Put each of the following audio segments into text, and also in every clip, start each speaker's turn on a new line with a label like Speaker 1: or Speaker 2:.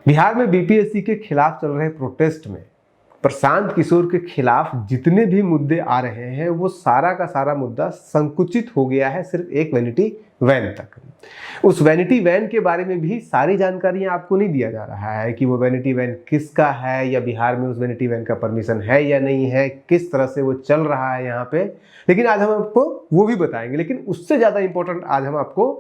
Speaker 1: बिहार में बीपीएससी के खिलाफ चल रहे प्रोटेस्ट में प्रशांत किशोर के खिलाफ जितने भी मुद्दे आ रहे हैं वो सारा का सारा मुद्दा संकुचित हो गया है सिर्फ एक वैनिटी वैन तक। उस वैनिटी वैन के बारे में भी सारी जानकारियां आपको नहीं दिया जा रहा है कि वो वैनिटी वैन किसका है या बिहार में उस वैनिटी वैन का परमिशन है या नहीं है, किस तरह से वो चल रहा है यहाँ पे। लेकिन आज हम आपको वो भी बताएंगे, लेकिन उससे ज़्यादा इंपॉर्टेंट आज हम आपको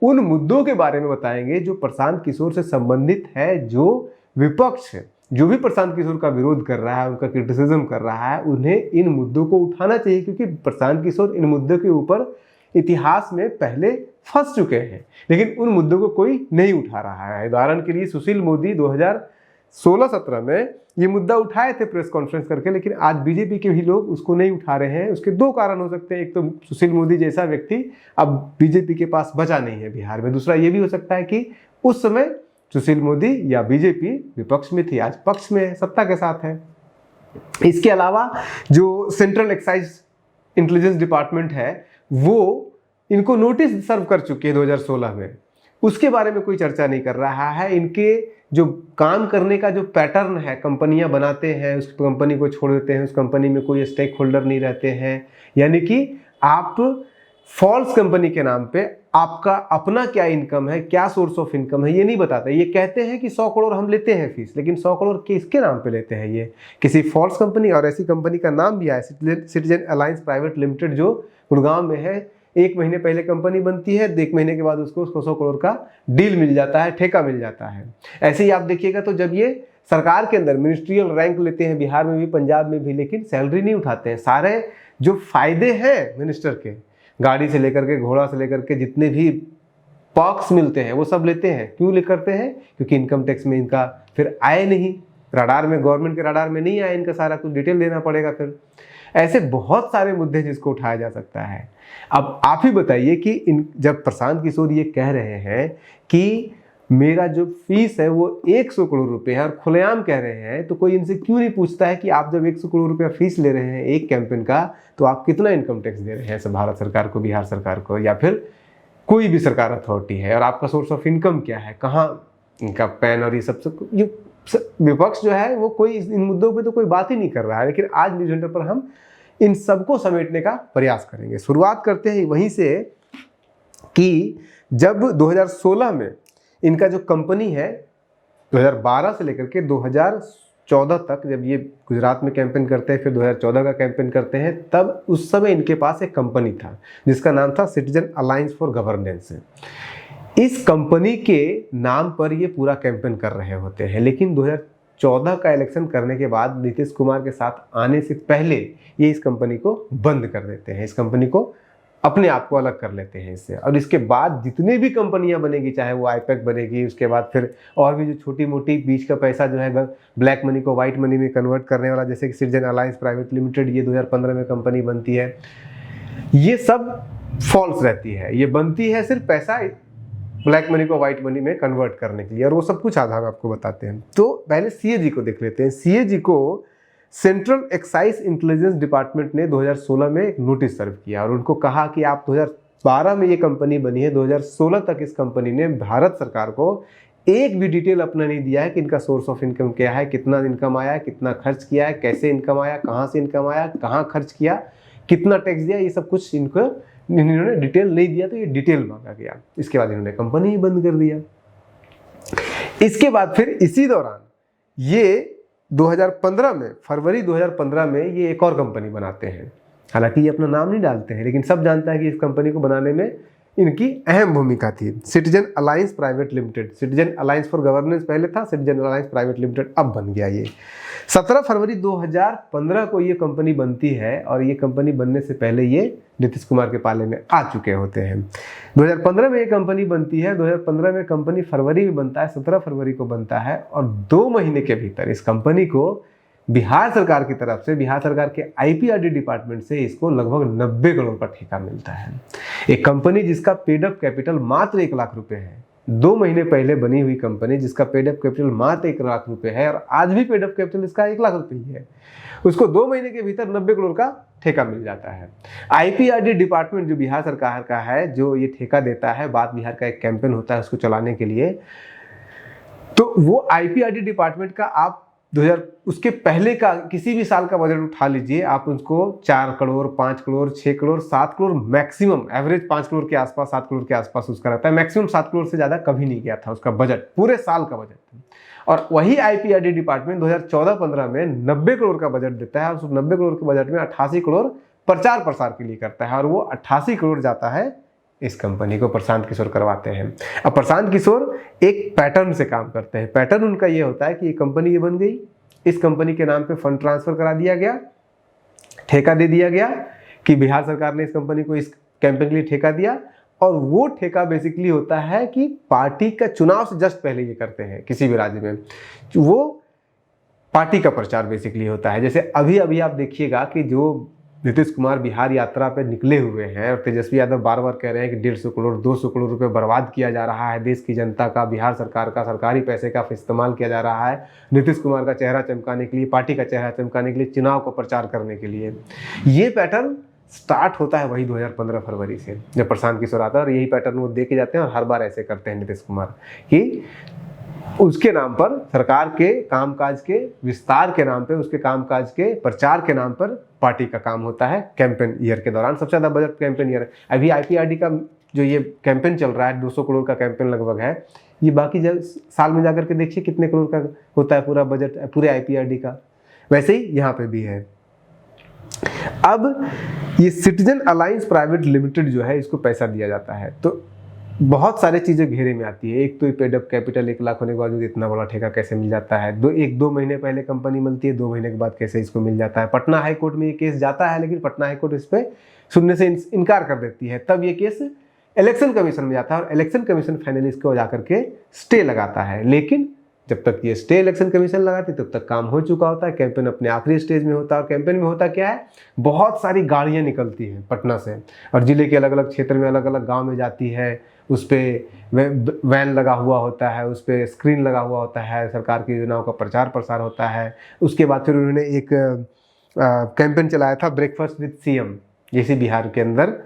Speaker 1: उन मुद्दों के बारे में बताएंगे जो प्रशांत किशोर से संबंधित है। जो विपक्ष है, जो भी प्रशांत किशोर का विरोध कर रहा है, उनका क्रिटिसिज्म कर रहा है, उन्हें इन मुद्दों को उठाना चाहिए, क्योंकि प्रशांत किशोर इन मुद्दों के ऊपर इतिहास में पहले फंस चुके हैं, लेकिन उन मुद्दों को कोई नहीं उठा रहा है। उदाहरण के लिए सुशील मोदी 2016-17 में ये मुद्दा उठाए थे प्रेस कॉन्फ्रेंस करके, लेकिन आज बीजेपी के भी लोग उसको नहीं उठा रहे हैं। उसके दो कारण हो सकते हैं, एक तो सुशील मोदी जैसा व्यक्ति अब बीजेपी के पास बचा नहीं है बिहार में, दूसरा ये भी हो सकता है कि उस समय सुशील मोदी या बीजेपी विपक्ष में थी, आज पक्ष में है, सत्ता के साथ है। इसके अलावा जो सेंट्रल एक्साइज इंटेलिजेंस डिपार्टमेंट है वो इनको नोटिस सर्व कर चुकी है 2016 में, उसके बारे में कोई चर्चा नहीं कर रहा है। इनके जो काम करने का जो पैटर्न है, कंपनियां बनाते हैं, उस कंपनी को छोड़ देते हैं, उस कंपनी में कोई स्टेक होल्डर नहीं रहते हैं, यानी कि आप फॉल्स कंपनी के नाम पे आपका अपना क्या इनकम है, क्या सोर्स ऑफ इनकम है, ये नहीं बताते। ये कहते हैं कि 100 करोड़ हम लेते हैं फीस, लेकिन 100 करोड़ किसके नाम पे लेते हैं? ये किसी फॉल्स कंपनी, और ऐसी कंपनी का नाम भी है सिटीजन अलायंस प्राइवेट लिमिटेड, जो गुड़गांव में है। 1 महीने पहले कंपनी बनती है, 1 महीने के बाद उसको 100 करोड़ का डील मिल जाता है, ठेका मिल जाता है। ऐसे ही आप देखिएगा तो जब ये सरकार के अंदर मिनिस्ट्रियल रैंक लेते हैं, बिहार में भी पंजाब में भी, लेकिन सैलरी नहीं उठाते हैं। सारे जो फायदे हैं मिनिस्टर के, गाड़ी से लेकर के, घोड़ा से लेकर के, जितने भी पर्क्स मिलते हैं वो सब लेते हैं। क्यों ले करते हैं? क्योंकि इनकम टैक्स में इनका फिर आए नहीं, रडार में, गवर्नमेंट के रडार में नहीं आए, इनका सारा कुछ डिटेल देना पड़ेगा। फिर ऐसे बहुत सारे मुद्दे जिसको उठाया जा सकता है। अब आप ही बताइए कि जब प्रशांत किशोर ये कह रहे हैं कि मेरा जो फीस है वो 100 करोड़ रुपए है और खुलेआम कह रहे हैं, तो कोई इनसे क्यों नहीं पूछता है कि आप जब 100 करोड़ रुपया फीस ले रहे हैं एक कैंपेन का, तो आप कितना इनकम टैक्स दे रहे हैं सब भारत सरकार को, बिहार सरकार को, या फिर कोई भी सरकार अथॉरिटी है, और आपका सोर्स ऑफ इनकम क्या है, कहाँ इनका पैन, और ये सब विपक्ष जो है वो कोई इन मुद्दों पे तो कोई बात ही नहीं कर रहा है। लेकिन आज न्यूज़ सेंटर पर हम इन सबको समेटने का प्रयास करेंगे। शुरुआत करते हैं वहीं से कि जब 2016 में इनका जो कंपनी है, 2012 से लेकर के 2014 तक, जब ये गुजरात में कैंपेन करते हैं, फिर 2014 का कैंपेन करते हैं, तब उस समय इनके पास एक कंपनी था जिसका नाम था सिटीजन अलायंस फॉर गवर्नेंस। इस कंपनी के नाम पर ये पूरा कैंपेन कर रहे होते हैं, लेकिन 2014 का इलेक्शन करने के बाद नीतीश कुमार के साथ आने से पहले ये इस कंपनी को बंद कर देते हैं, इस कंपनी को अपने आप को अलग कर लेते हैं इससे। और इसके बाद जितनी भी कंपनियां बनेगी, चाहे वो आईपैक बनेगी, उसके बाद फिर और भी जो छोटी मोटी बीच का पैसा जो है ब्लैक मनी को व्हाइट मनी में कन्वर्ट करने वाला, जैसे कि सिटीजन अलायंस प्राइवेट लिमिटेड, ये 2015 में कंपनी बनती है, ये सब फॉल्स रहती है। ये बनती है सिर्फ पैसा ब्लैक मनी को व्हाइट मनी में कन्वर्ट करने के लिए, और वो सब कुछ आधा हम आपको बताते हैं। तो पहले सीएजी को देख लेते हैं। सीएजी को सेंट्रल एक्साइज इंटेलिजेंस डिपार्टमेंट ने 2016 में एक नोटिस सर्व किया और उनको कहा कि आप 2012 में ये कंपनी बनी है, 2016 तक इस कंपनी ने भारत सरकार को एक भी डिटेल अपना नहीं दिया है कि इनका सोर्स ऑफ इनकम क्या है, कितना इनकम आया, कितना खर्च किया है, कैसे इनकम आया, कहाँ से इनकम आया, कहाँ खर्च किया, कितना टैक्स दिया, ये सब कुछ इन्होंने डिटेल नहीं दिया। तो ये डिटेल मांगा गया, इसके बाद इन्होंने कंपनी ही बंद कर दिया। इसके बाद फिर इसी दौरान ये 2015 में, फरवरी 2015 में ये एक और कंपनी बनाते हैं। हालांकि ये अपना नाम नहीं डालते हैं, लेकिन सब जानता है कि इस कंपनी को बनाने में इनकी अहम भूमिका थी। Citizen alliance private limited, citizen alliance for governance पहले था, सिटीजन अलायंस प्राइवेट लिमिटेड अब बन गया ये। 17 फरवरी 2015 को ये कंपनी बनती है, और ये कंपनी बनने से पहले ये नीतीश कुमार के पाले में आ चुके होते हैं। 2015 में ये कंपनी बनती है, 2015 में कंपनी फरवरी में बनता है, 17 फरवरी को बनता है, और 2 महीने के भीतर इस कंपनी को बिहार सरकार की तरफ से, बिहार सरकार के आईपीआरडी डिपार्टमेंट से इसको लगभग 90 करोड़ का ठेका मिलता है। एक कंपनी जिसका पेड अप कैपिटल मात्र 1 लाख रुपए है, 2 महीने पहले बनी हुई कंपनी जिसका पेड अप कैपिटल मात्र 1 लाख रुपए है, और आज भी पेड अप कैपिटल इसका 1 लाख रुपए ही है, उसको 2 महीने के भीतर 90 करोड़ का ठेका मिल जाता है। आईपीआरडी डिपार्टमेंट जो बिहार सरकार का है, जो ये ठेका देता है, बात बिहार का एक कैंपेन होता है उसको चलाने के लिए, तो वो आईपीआरडी डिपार्टमेंट का आप 2000 उसके पहले का किसी भी साल का बजट उठा लीजिए, आप उसको 4 करोड़, 5 करोड़, 6 करोड़, 7 करोड़, मैक्सिमम एवरेज 5 करोड़ के आसपास, 7 करोड़ के आसपास उसका रहता है। मैक्सिमम 7 करोड़ से ज़्यादा कभी नहीं गया था उसका बजट, पूरे साल का बजट। और वही आईपीआरडी डिपार्टमेंट 2014-15 में 90 करोड़ का बजट देता है और उस 90 करोड़ के बजट में 88 करोड़ प्रचार प्रसार के लिए करता है और वो 88 करोड़ जाता है इस कंपनी को, प्रशांत किशोर करवाते हैं। अब प्रशांत किशोर एक पैटर्न से काम करते हैं। पैटर्न उनका ये होता है कि ये कंपनी ये बन गई, इस कंपनी के नाम पे फंड ट्रांसफर करा दिया गया, ठेका दे दिया गया कि बिहार सरकार ने इस कंपनी को इस कैंपेन के लिए ठेका दिया, और वो ठेका बेसिकली होता है कि पार्टी का चुनाव से जस्ट पहले ये करते हैं किसी भी राज्य में, वो पार्टी का प्रचार बेसिकली होता है। जैसे अभी अभी आप देखिएगा कि जो नीतीश कुमार बिहार यात्रा पे निकले हुए हैं और तेजस्वी यादव बार बार कह रहे हैं कि 150 करोड़ 200 करोड़ रुपए बर्बाद किया जा रहा है, देश की जनता का, बिहार सरकार का सरकारी पैसे का इस्तेमाल किया जा रहा है नीतीश कुमार का चेहरा चमकाने के लिए, पार्टी का चेहरा चमकाने के लिए, चुनाव को प्रचार करने के लिए। ये पैटर्न स्टार्ट होता है वही 2015 फरवरी से, जब प्रशांत किशोर आता है, और यही पैटर्न वो दे के जाते हैं और हर बार ऐसे करते हैं नीतीश कुमार कि उसके नाम पर, सरकार के कामकाज के विस्तार के नाम पे, उसके कामकाज के प्रचार के नाम पर पार्टी का काम होता है कैंपेन ईयर के दौरान। सबसे ज़्यादा बजट कैंपेन ईयर है। अभी आईपीआरडी का जो ये कैंपेन चल रहा है 200 करोड़ का कैंपेन लगभग है, ये बाकी साल में जाकर के देखिए कितने करोड़ का होता है पूरा बजट पूरे आईपीआरडी का। वैसे ही यहाँ पे भी है। अब ये सिटीजन अलायंस प्राइवेट लिमिटेड जो है, इसको पैसा दिया जाता है तो बहुत सारे चीज़ें घेरे में आती है। एक तो पेड अप कैपिटल 1 लाख होने के बावजूद इतना बड़ा ठेका कैसे मिल जाता है, 2 महीने पहले कंपनी मिलती है, 2 महीने के बाद कैसे इसको मिल जाता है। पटना हाई कोर्ट में ये केस जाता है, लेकिन पटना हाई कोर्ट इस पर सुनने से इनकार कर देती है। तब ये केस इलेक्शन कमीशन में जाता है और इलेक्शन कमीशन फाइनली इसको जाकर के स्टे लगाता है। लेकिन जब तक ये स्टे इलेक्शन कमीशन लगाती तब तक काम हो चुका होता है, कैंपेन अपने आखिरी स्टेज में होता है। और कैंपेन में होता क्या है, बहुत सारी गाड़ियाँ निकलती हैं पटना से और जिले के अलग अलग क्षेत्र में, अलग अलग गाँव में जाती है। उस पर वैन लगा हुआ होता है, उस पर स्क्रीन लगा हुआ होता है, सरकार की योजनाओं का प्रचार प्रसार होता है। उसके बाद फिर उन्होंने एक कैंपेन चलाया था ब्रेकफास्ट विद सीएम, जैसे बिहार के अंदर।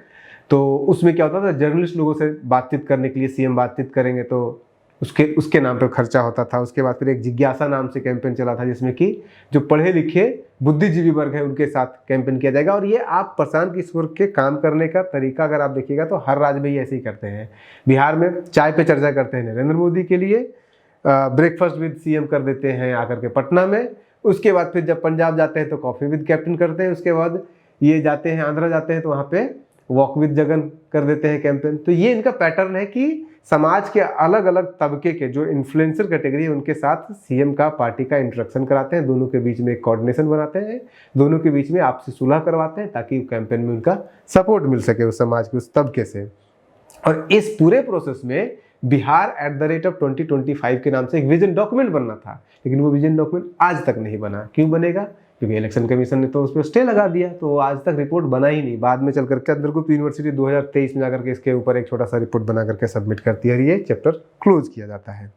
Speaker 1: तो उसमें क्या होता था, जर्नलिस्ट लोगों से बातचीत करने के लिए सीएम बातचीत करेंगे तो उसके नाम पे खर्चा होता था। उसके बाद फिर एक जिज्ञासा नाम से कैंपेन चला था, जिसमें कि जो पढ़े लिखे बुद्धिजीवी वर्ग है उनके साथ कैंपेन किया जाएगा। और ये आप प्रशांत किशोर के काम करने का तरीका अगर आप देखिएगा तो हर राज्य में ये ऐसे ही करते हैं। बिहार में चाय पे चर्चा करते हैं नरेंद्र मोदी के लिए, ब्रेकफास्ट विद सीएम कर देते हैं आकर के पटना में। उसके बाद फिर जब पंजाब जाते हैं तो कॉफ़ी विद कैप्टन करते हैं। उसके बाद ये जाते हैं आंध्रा जाते हैं तो वहाँ पे वॉक विद जगन कर देते हैं कैंपेन। तो ये इनका पैटर्न है कि समाज के अलग अलग तबके के जो इन्फ्लुएंसर कैटेगरी है उनके साथ सीएम का, पार्टी का इंटरेक्शन कराते हैं, दोनों के बीच में एक कोऑर्डिनेशन बनाते हैं, दोनों के बीच में आपसी सुलह करवाते हैं ताकि कैंपेन में उनका सपोर्ट मिल सके उस समाज के उस तबके से। और इस पूरे प्रोसेस में बिहार @2025 के नाम से एक विजन डॉक्यूमेंट बनना था, लेकिन वो विजन डॉक्यूमेंट आज तक नहीं बना। क्यों बनेगा? क्योंकि इलेक्शन कमीशन ने तो उस पर स्टे लगा दिया, तो आज तक रिपोर्ट बना ही नहीं। बाद में चल करके अंदरगुप्त यूनिवर्सिटी 2023 में जाकर के इसके ऊपर एक छोटा सा रिपोर्ट बना करके सबमिट करती है, ये चैप्टर क्लोज किया जाता है।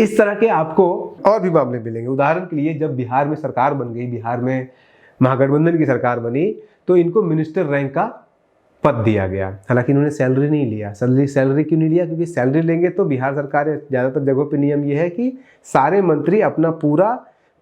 Speaker 1: इस तरह के आपको और भी मामले मिलेंगे। उदाहरण के लिए जब बिहार में सरकार बन गई, बिहार में महागठबंधन की सरकार बनी, तो इनको मिनिस्टर रैंक का पद दिया गया। हालांकि इन्होंने सैलरी नहीं लिया। सैलरी क्यों नहीं लिया? क्योंकि सैलरी लेंगे तो बिहार सरकार ज़्यादातर जगहों पे नियम ये है कि सारे मंत्री अपना पूरा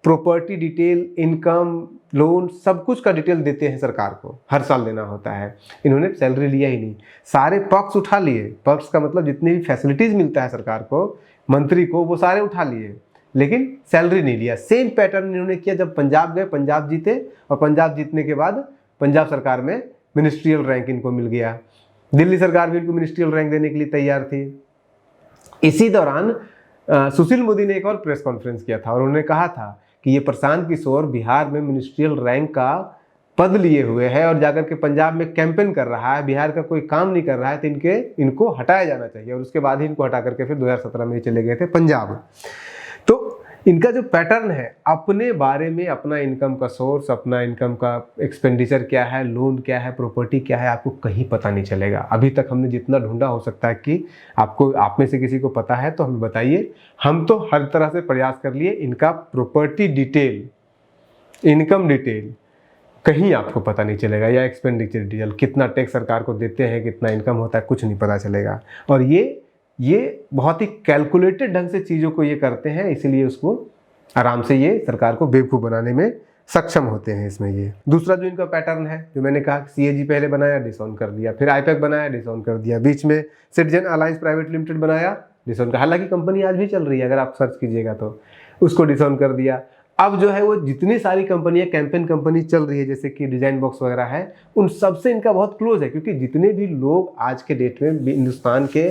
Speaker 1: प्रॉपर्टी डिटेल, इनकम, लोन, सब कुछ का डिटेल देते हैं सरकार को, हर साल देना होता है। इन्होंने सैलरी लिया ही नहीं, सारे पक्ष उठा लिए। पक्ष का मतलब जितनी भी फैसिलिटीज़ मिलता है सरकार को, मंत्री को, वो सारे उठा लिए, लेकिन सैलरी नहीं लिया। सेम पैटर्न इन्होंने किया जब पंजाब गए, पंजाब जीते, और पंजाब जीतने के बाद पंजाब सरकार में मिनिस्ट्रियल रैंक इनको मिल गया। दिल्ली सरकार भी इनको मिनिस्ट्रियल रैंक देने के लिए तैयार थी। इसी दौरान सुशील मोदी ने एक और प्रेस कॉन्फ्रेंस किया था और उन्होंने कहा था कि ये प्रशांत किशोर बिहार में मिनिस्ट्रियल रैंक का पद लिए हुए है और जाकर के पंजाब में कैंपेन कर रहा है, बिहार का कोई काम नहीं कर रहा है, तो इनको हटाया जाना चाहिए। और उसके बाद ही इनको हटा करके फिर 2017 में चले गए थे पंजाब। तो इनका जो पैटर्न है, अपने बारे में, अपना इनकम का सोर्स, अपना इनकम का एक्सपेंडिचर क्या है, लोन क्या है, प्रॉपर्टी क्या है, आपको कहीं पता नहीं चलेगा। अभी तक हमने जितना ढूंढा, हो सकता है कि आप में से किसी को पता है तो हमें बताइए। हम तो हर तरह से प्रयास कर लिए, इनका प्रॉपर्टी डिटेल, इनकम डिटेल कहीं आपको पता नहीं चलेगा, या एक्सपेंडिचर डिटेल, कितना टैक्स सरकार को देते हैं, कितना इनकम होता है, कुछ नहीं पता चलेगा। और ये ये बहुत ही कैलकुलेटेड ढंग से चीज़ों को ये करते हैं, इसीलिए उसको आराम से ये सरकार को बेवकूफ़ बनाने में सक्षम होते हैं इसमें। ये दूसरा जो इनका पैटर्न है, जो मैंने कहा, CAG पहले बनाया, डिसऑन कर दिया, फिर IPAC बनाया, डिसऑन कर दिया, बीच में सिटीजन अलायंस प्राइवेट लिमिटेड बनाया, डिसऑन कर, हालांकि कंपनी आज भी चल रही है अगर आप सर्च कीजिएगा तो, उसको डिसऑन कर दिया। अब जो है वो जितनी सारी कंपनियां कैंपेन कंपनी चल रही है, जैसे कि डिजाइन बॉक्स वगैरह है, उन सबसे इनका बहुत क्लोज है, क्योंकि जितने भी लोग आज के डेट में हिंदुस्तान के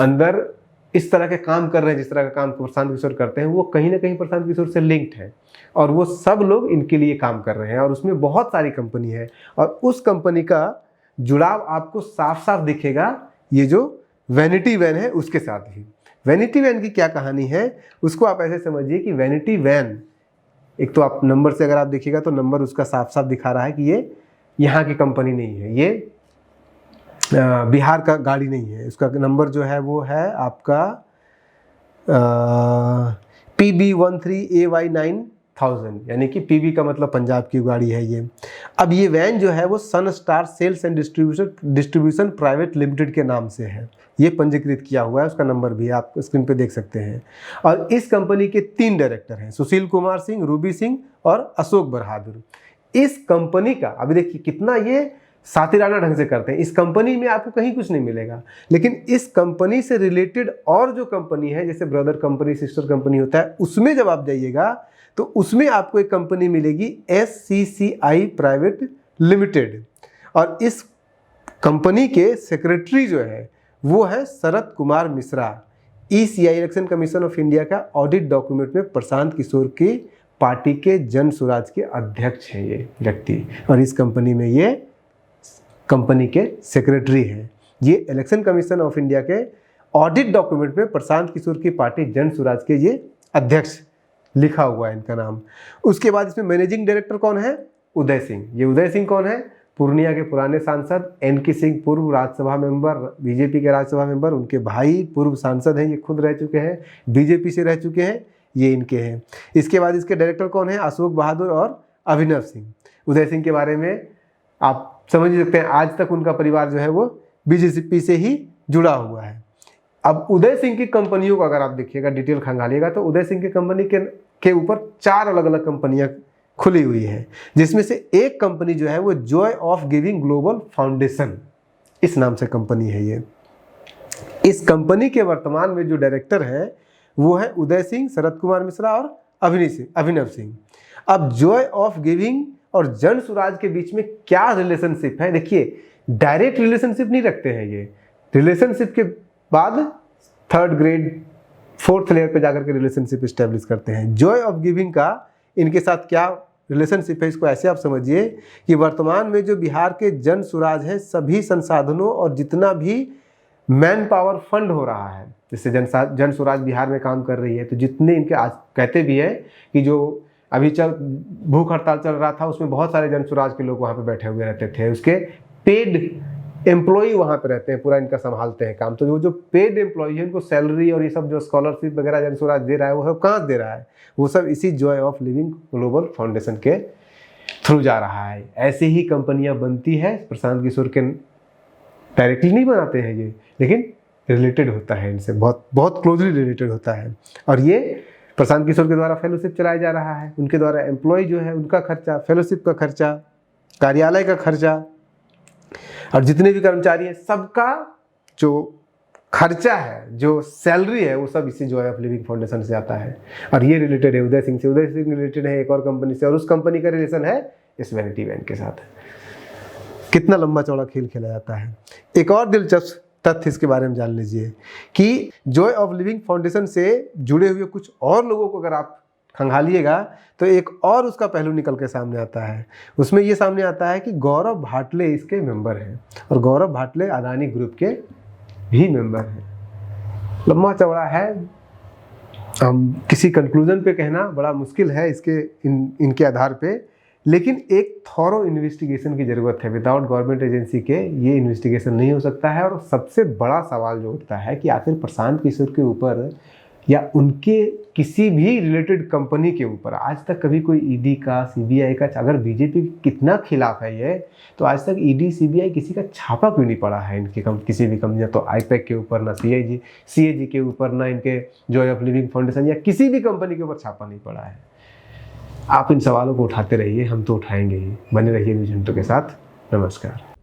Speaker 1: अंदर इस तरह के काम कर रहे हैं, जिस तरह का काम प्रशांत किशोर करते हैं, वो कहीं ना कहीं प्रशांत किशोर से लिंक्ड है, और वो सब लोग इनके लिए काम कर रहे हैं, और उसमें बहुत सारी कंपनी है, और उस कंपनी का जुड़ाव आपको साफ साफ दिखेगा ये जो वैनिटी वैन है उसके साथ ही। वैनिटी वैन की क्या कहानी है, उसको आप ऐसे समझिए कि वैनिटी वैन, एक तो आप नंबर से अगर आप देखिएगा तो नंबर उसका साफ साफ दिखा रहा है कि ये यहाँ की कंपनी नहीं है, ये बिहार का गाड़ी नहीं है। उसका नंबर जो है वो है आपका PB13AY9000, यानी कि PB का मतलब पंजाब की गाड़ी है ये। अब ये वैन जो है वो Sun Star Sales and Distribution Private Limited के नाम से है, ये पंजीकृत किया हुआ है, उसका नंबर भी आप स्क्रीन पे देख सकते हैं। और इस कंपनी के 3 डायरेक्टर हैं, सुशील कुमार सिंह, रूबी सिंह और अशोक बहादुर। इस कंपनी का अभी देखिए कितना ये सातिराना ढंग से करते हैं। इस कंपनी में आपको कहीं कुछ नहीं मिलेगा, लेकिन इस कंपनी से रिलेटेड और जो कंपनी है, जैसे ब्रदर कंपनी, सिस्टर कंपनी होता है, उसमें जब आप जाइएगा तो उसमें आपको एक कंपनी मिलेगी SCCI प्राइवेट लिमिटेड, और इस कंपनी के सेक्रेटरी जो है वो है Sharad Kumar Mishra. ECI Election Commission of India का ऑडिट डॉक्यूमेंट में प्रशांत किशोर की पार्टी के जन स्वराज के अध्यक्ष हैं ये व्यक्ति, और इस कंपनी में ये कंपनी के सेक्रेटरी हैं। ये इलेक्शन कमीशन ऑफ इंडिया के ऑडिट डॉक्यूमेंट में प्रशांत किशोर की पार्टी जन स्वराज के ये अध्यक्ष लिखा हुआ है इनका नाम। उसके बाद इसमें मैनेजिंग डायरेक्टर कौन है, उदय सिंह। ये उदय सिंह कौन है, पूर्णिया के पुराने सांसद, NK सिंह पूर्व राज्यसभा मेंबर, बीजेपी के राज्यसभा मेंबर, उनके भाई पूर्व सांसद हैं, ये खुद रह चुके हैं, बीजेपी से रह चुके हैं, ये इनके हैं। इसके बाद इसके डायरेक्टर कौन है, अशोक बहादुर और अभिनव सिंह। उदय सिंह के बारे में आप समझ सकते हैं, आज तक उनका परिवार जो है वो BJP से ही जुड़ा हुआ है। अब उदय सिंह की कंपनियों को अगर आप देखिएगा, डिटेल खंगालिएगा, तो उदय सिंह की कंपनी के ऊपर 4 अलग अलग कंपनियां खुली हुई है, जिसमें से एक कंपनी जो है वो Joy of giving global foundation, इस नाम से कंपनी है ये। इस कंपनी के वर्तमान में जो डायरेक्टर है वो है उदय सिंह, शरद कुमार मिश्रा और अभिनव सिंह। अब जॉय ऑफ गिविंग और जन स्वराज के बीच में क्या रिलेशनशिप है, देखिए डायरेक्ट रिलेशनशिप नहीं रखते हैं ये, रिलेशनशिप के बाद 3rd ग्रेड 4th लेयर पे जाकर के रिलेशनशिप स्टैब्लिश करते हैं। जॉय ऑफ गिविंग का इनके साथ क्या रिलेशनशिप है, इसको ऐसे आप समझिए कि वर्तमान में जो बिहार के जन स्वराज है, सभी संसाधनों और जितना भी मैन पावर फंड हो रहा है, जिससे जन स्वराज बिहार में काम कर रही है, तो जितने इनके आज कहते भी है कि जो अभी भूख हड़ताल चल रहा था, उसमें बहुत सारे जन स्वराज के लोग वहाँ पे बैठे हुए रहते थे, उसके पेड एम्प्लॉई वहाँ पे रहते हैं, पूरा इनका संभालते हैं काम। तो वो जो पेड एम्प्लॉई है, उनको सैलरी और ये सब जो स्कॉलरशिप वगैरह जन स्वराज दे रहा है, वो सब कहाँ दे रहा है, वो सब इसी Joy of living global foundation के थ्रू जा रहा है। ऐसी ही कंपनियां बनती है, प्रशांत किशोर के डायरेक्टली नहीं बनाते हैं ये, लेकिन रिलेटेड होता है इनसे, बहुत बहुत क्लोजली रिलेटेड होता है। और ये प्रशांत किशोर के द्वारा फेलोशिप चलाया जा रहा है, उनके द्वारा एम्प्लॉय जो है उनका खर्चा, फेलोशिप का खर्चा, कार्यालय का खर्चा, और जितने भी कर्मचारी हैं सबका जो खर्चा है, जो सैलरी है, वो सब इसी जॉय ऑफ लिविंग फाउंडेशन से आता है। और ये रिलेटेड है उदय सिंह से, उदय सिंह रिलेटेड है एक और कंपनी से, और उस कंपनी का रिलेशन है इस वैनिटी वैन के साथ। कितना लंबा चौड़ा खेल खेला जाता है। एक और दिलचस्प तथ्य इसके बारे में जान लीजिए कि जॉय ऑफ लिविंग फाउंडेशन से जुड़े हुए कुछ और लोगों को अगर आप खंगालिएगा तो एक और उसका पहलू निकल के सामने आता है। उसमें ये सामने आता है कि गौरव भाटले इसके मेंबर हैं, और गौरव भाटले अदानी ग्रुप के भी मेंबर हैं। लंबा चौड़ा है, हम किसी कंक्लूजन पे कहना बड़ा मुश्किल है इसके इनके आधार पे, लेकिन एक थॉरो इन्वेस्टिगेशन की ज़रूरत है। विदाउट गवर्नमेंट एजेंसी के ये इन्वेस्टिगेशन नहीं हो सकता है। और सबसे बड़ा सवाल जो उठता है कि आखिर प्रशांत किशोर के ऊपर या उनके किसी भी रिलेटेड कंपनी के ऊपर आज तक कभी कोई ईडी का, सीबीआई का, अगर बीजेपी कितना खिलाफ है ये, तो आज तक ईडी सीबीआई किसी का छापा क्यों नहीं पड़ा है इनके किसी भी कंपनी, तो आईपैक के ऊपर, ना सीएजी के ऊपर, ना इनके जॉय ऑफ लिविंग फाउंडेशन या किसी भी कंपनी के ऊपर छापा नहीं पड़ा है। आप इन सवालों को उठाते रहिए, हम तो उठाएंगे ही। बने रहिए न्यूज़ हिंटू के साथ। नमस्कार।